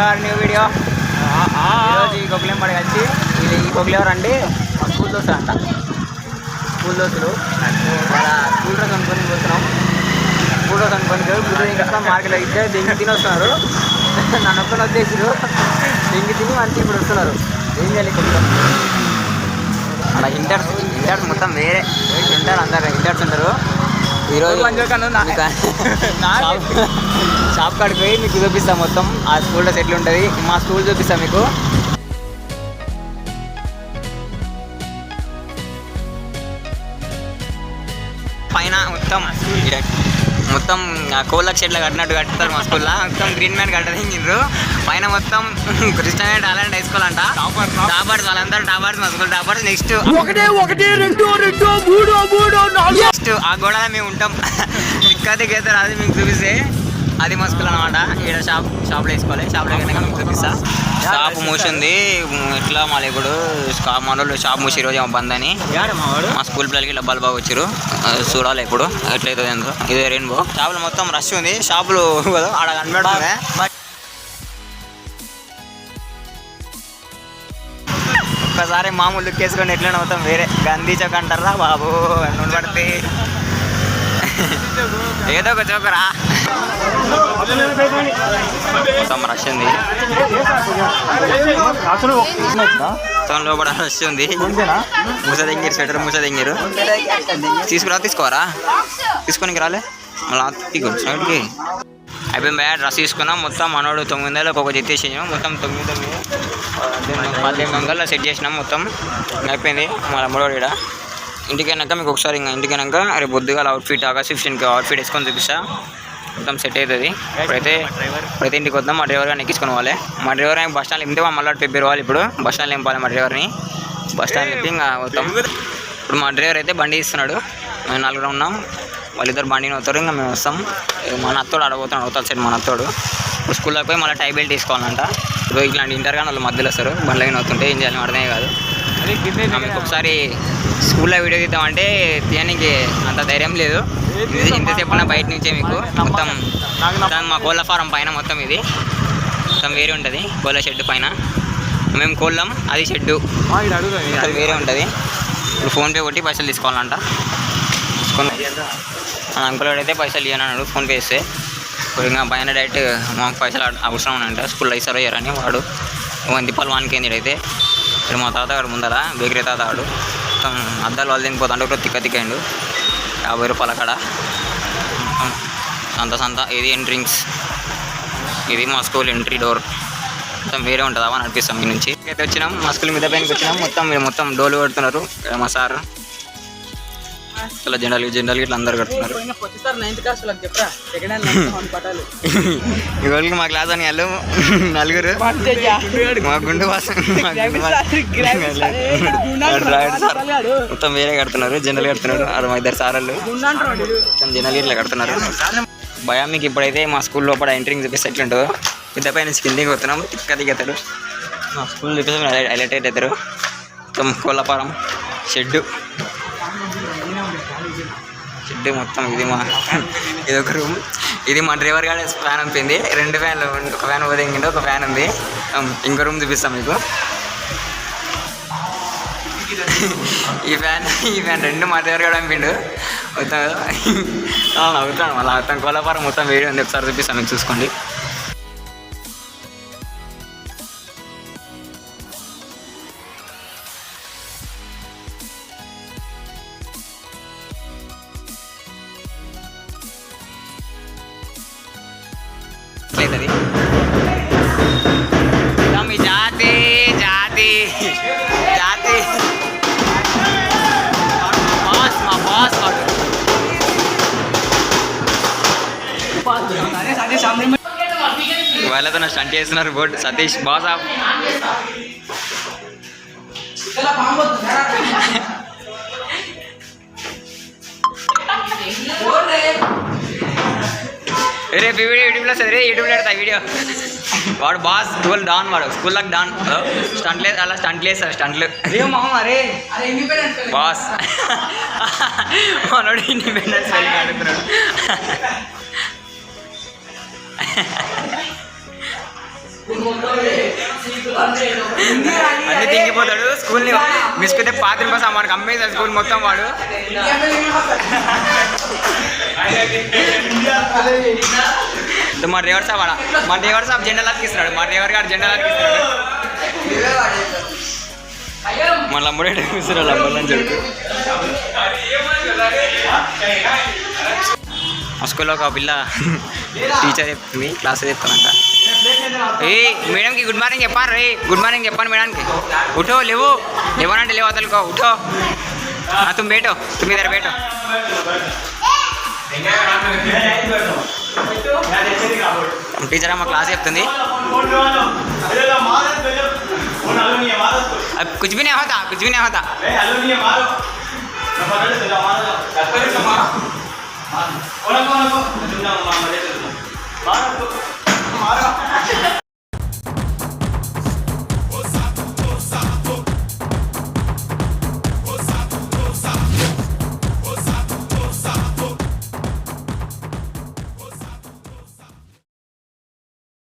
Our new video. ఈరోజు ఈ కొబ్బలేం పడి వచ్చి ఈ కొబ్బలు ఎవరండి స్కూల్ దోస్తులు అంట. స్కూల్ దోస్తులు స్కూల్ డ్రెస్ అనుకొని పోతున్నాం. స్కూల్ డ్రెస్ అనుకొని గుడ్డు ఇంకా మార్కెట్లో ఇచ్చే దెంగి తిని వస్తున్నారు. నన్ను ఒక్కని వచ్చేసారు దెంగి తిని మంచి ఇప్పుడు వస్తున్నారు. ఏం చేయాలి కొబ్బలు అలా ఇంటర్స్ మొత్తం వేరే ఉంటారు. అందరు ఇంటర్స్ ఉంటారు. ఈరోజు షాప్ కాడికి పోయి మీకు చూపిస్తాం మొత్తం ఆ స్కూల్ డ్రెస్ ఎట్లా ఉంటుంది. మా స్కూల్ చూపిస్తాం మీకు. పైన మొత్తం కోళ్ళకి షెడ్లో కట్టినట్టు కట్టుతారు మా స్కూల్లో. మొత్తం గ్రీన్ మ్యాన్ కట్టదిండ్రు. పైన మొత్తం కృష్ణ టాలెంట్ వేసుకోవాలంట. టాపర్స్ వాళ్ళందరూ టాపర్స్ మా స్కూల్ టాపర్స్. నెక్స్ట్ ఆ గోడ మేము ఉంటాం. దిక్కదిగైతే అది మీకు చూపిస్తే అది మా స్కూల్ అనమాట. ఇక్కడ షాప్లో వేసుకోవాలి. షాప్లో కనుక మీకు చూపిస్తా. షాప్ మూసింది ఎట్లా మళ్ళీ ఇప్పుడు మనోళ్ళు షాప్ మూసి ఈరోజు ఏమో బంద్ అని. మా స్కూల్ పిల్లలకి ఇట్లా బాగా వచ్చారు. చూడాలి ఇప్పుడు ఎట్లయితుంది ఏందో. ఇదే రెయిన్బో షాపులో మొత్తం రష్ ఉంది. షాపులు ఆడ కనబడుతుంది. ఒక్కసారి మామూలు లుక్ వేసుకొని ఎట్లనే మొత్తం వేరే గంధీ చౌక్ అంటారా బాబు. నూనె పడితే ఏదో ఒక చౌకరా మొత్తం రష్ ఉంది. మొత్తం లోపల రష్ ఉంది. మూసదెంగిరు స్వెటర్ మూసదెంగిరు. తీసుకోరా తీసుకొని రాలే మళ్ళీ సైడ్కి అయిపోయింది. బ్యాడ్ డ్రెస్ తీసుకున్నాం. మొత్తం మనోడు 900 ఒక జత వేసేసాం. మొత్తం 9 వందలు సెట్ చేసినాం. మొత్తం అయిపోయింది. మళ్ళీ మూడోడు ఇక్కడ ఇంటికైనాక మీకు ఒకసారి ఇంకా ఇంటికైనాక రేపు పొద్దుగా అవుట్ఫిట్ ఆగస్ట్ 15కి అవుట్ఫిట్ వేసుకొని చూపిస్తా. మొత్తం సెట్ అవుతుంది. ఇప్పుడైతే ఇంటికి వద్దాం. మా డ్రైవర్ గారిని ఎక్కించుకొని పోవాలి. మా డ్రైవర్ బస్ స్టాండ్ నింపితే మళ్ళీ పెబ్బేరు వాళ్ళు. ఇప్పుడు బస్ స్టాండ్లో నింపాలి మా డ్రైవర్ని. బస్ స్టాండ్ నింపి ఇంకా వద్దాం. ఇప్పుడు మా డ్రైవర్ అయితే బండి ఇస్తున్నాడు. మేము 4 ఉన్నాం. వాళ్ళిద్దరు బండిని అవుతారు. ఇంకా మేము వస్తాం. మన అత్తోడు ఆడబోతున్నాడు. అవతల సైడ్ మన అత్తోడు. ఇప్పుడు స్కూల్లోకి పోయి మళ్ళీ టై బెల్ట్ తీసుకోవాలంట. ఇప్పుడు ఇట్లాంటి ఇంటర్ కానీ వాళ్ళు మధ్యలో వస్తారు. బండ్లకి అవుతుంటే ఏం చేయాలి అర్థమే కాదు. మీకు ఒకసారి స్కూల్లో వీడియో తీద్దామంటే తీయడానికి అంత ధైర్యం లేదు. ఇంతసేపు ఉన్న బయట నుంచే మీకు మొత్తం మా కోళ్ళ ఫారం పైన మొత్తం ఇది మొత్తం వేరే ఉంటుంది. కోళ్ళ షెడ్ పైన మేము కోళ్ళం, అది షెడ్డు మొత్తం వేరే ఉంటుంది. ఇప్పుడు ఫోన్పే కొట్టి పైసలు తీసుకోవాలంట. తీసుకుని అంకుల్ అయితే పైసలు ఇవ్వను అన్నాడు. ఫోన్పే చేస్తే ఇప్పుడు ఇంకా పైన డైరెక్ట్ మాకు పైసలు అవసరం ఉన్నాయంట. స్కూల్లో ఇస్తారో ఇయ్యారని వాడు 1 రూపాయలు వానికి ఏంది అయితే. ఇక్కడ మా తాతగాడు ముందర బేకరీ తాతగాడు మొత్తం అద్దాలు వాళ్ళు తినిపోతాడు. ఒక తిక్కయిండు 50 రూపాయల అక్కడ సంత. ఇది ఎంట్రింగ్స్. ఇది మా స్కూల్ ఎంట్రీ డోర్. మొత్తం వేరే ఉంటుంది. అవన్నీ నడిపిస్తాం మీ నుంచి. అయితే వచ్చినాం మా స్కూల్ మీద పైనకి వచ్చినాం. మొత్తం డోలు కొడుతున్నారు మా సార్. ఇలా జనరల్ ఇట్లా అందరు కడుతున్నారు. ఇవాళకి మా క్లాస్ అని వాళ్ళు 4 మా గుండు మొత్తం వేరే కడుతున్నారు. జనరల్ కడుతున్నారు. మా 2 సార్లు మొత్తం జనరల్ ఇట్లా కడుతున్నారు. భయం మీకు ఇప్పుడైతే మా స్కూల్ లోపల ఎంట్రింగ్ చూపిస్తే ఎట్లుంటుందో. పెద్ద పైన కిందికి పోతున్నాం. దిగతాడు మా స్కూల్ చూపిస్తే హైలైట్ అవుతారు. మొత్తం కోళ్ళపారం షెడ్డు మొత్తం. ఇది ఒక రూమ్. ఇది మా డ్రైవర్ గారి ఫ్యాన్ అనిపోయింది. 2 ఫ్యాన్లు, ఒక ఫ్యాన్ పోయింది, ఒక ఫ్యాన్ ఉంది. ఇంకో రూమ్ చూపిస్తాం మీకు. ఈ ఫ్యాన్ 2 మా డ్రైవర్ గారు అనిపిండు. మొత్తం అవుతాను మళ్ళీ మొత్తం కోళ్ళపారం మొత్తం వేడి ఉంది. ఒకసారి చూపిస్తాం మీకు చూసుకోండి. మీ జాతి మా బాస్ వాళ్ళతో నా స్టంట్ చేస్తున్నారు. Board Satish boss of. రేపు యూట్యూబ్లో సరే యూట్యూబ్లో పెడతా వీడియో. వాడు బాస్ స్కూల్ డాన్. వాడు స్కూల్లోకి డాన్. స్టంట్ లేదు అలా స్టంట్లు వేస్తారు. స్టంట్లు బాస్ మనోడు ఇండిపెండెన్స్ వెళ్ళి ఆడుతున్నాడు. అన్ని తింగిపోతాడు స్కూల్ని మిస్ అయితే పాత్ర కోసం మనకు అమ్మేసాడు స్కూల్ మొత్తం వాడు. మా డ్రైవర్ సాబ్ వాడా, మా డ్రైవర్ సాబ్ జెండా అతికిస్తున్నాడు, మా డ్రైవర్ గారు జెండా అతికిస్తున్నాడు. మళ్ళీ అమ్ముడే ఇస్తున్నాడు అమ్మని చెడుకు. మా స్కూల్లో ఒక పిల్ల టీచర్ చెప్తుంది, క్లాస్ చెప్తానంట. ఏ మేడంకి గుడ్ మార్నింగ్ చెప్పారు, రే గుడ్ మార్నింగ్ చెప్పాను మేడానికి. ఉఠో లేవు, లేవనంటే లేవు అతలుకో, ఉఠో తుమ్ బేటో, తుమ్ ఇద్దరు బేటో. టీచర్ అమ్మ క్లాస్ చెప్తుంది. कुछ भी नहीं होता, कुछ भी नहीं होता.